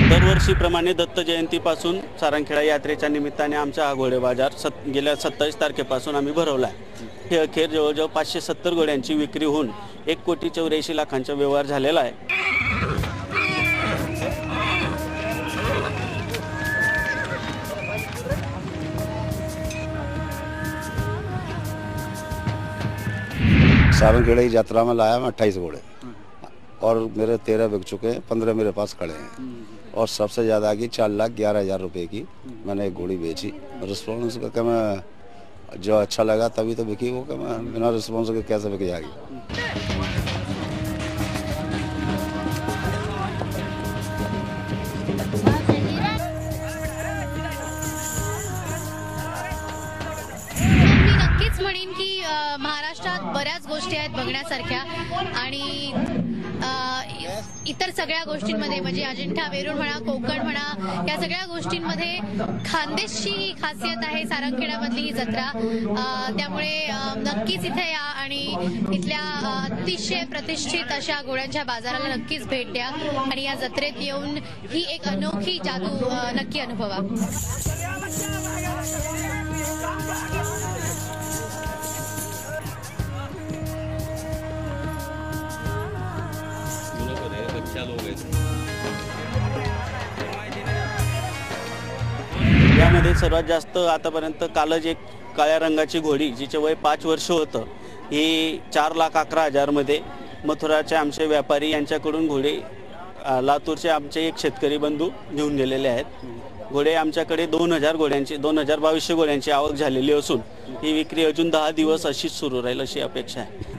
दरवर्षीप्रमाणे दत्त जयंतीपासून सारंगखेडा यात्रेच्या निमित्ताने आमचा हा घोडे बाजार गेल्या 27 तारखेपासून आम्ही भरवला आहे। हे अखेर जवळजवळ 570 घोड्यांची विक्री होऊन 1,84,00,000चा व्यवहार झालेला आहे। सारंगखेड़ा की यात्रा में लाया मैं 28 घोड़े और मेरे 13 बिक चुके हैं, 15 मेरे पास खड़े हैं और सबसे ज़्यादा की 4,11,000 रुपये की मैंने एक घोड़ी बेची। रिस्पॉन्स का मैं जो अच्छा लगा तभी तो बिकी, वो मैं बिना रिस्पॉन्स के कैसे बिक जाएगी। म्हणेन की महाराष्ट्रात बऱ्याच गोष्टी आहेत बघण्यासारख्या आणि इतर सगळ्या गोष्टींमध्ये म्हणजे अजिंठा वेरूळ म्हणा, कोकण म्हणा, या सगळ्या गोष्टींमध्ये खानदेशची खासियत आहे सारंगखेड्यामधली ही जत्रा। त्यामुळे नक्कीच इथे या आणि इथल्या अतिशय प्रतिष्ठित अशा घोड्यांच्या बाजाराला नक्कीच भेट द्या आणि या जत्रेत येऊन ही एक अनोखी जादू नक्की अनुभवा। यामध्ये सर्वात जास्त आतापर्यंत कालच एक काळ्या रंगाची घोडी जिचे वय 5 वर्ष होतं ही 4,11,000 मध्ये मथुराचे आमचे व्यापारी यांच्याकडून घोडे लातूरचे आमचे एक शेतकरी बंधू घेऊन गेलेले आहेत। घोडे आमच्याकडे 2,000 घोड्यांची 2,200 घोड्यांची आवक झालेली असून ही विक्री अजून 10 दिवस अशीच सुरू राहील अशी अपेक्षा आहे।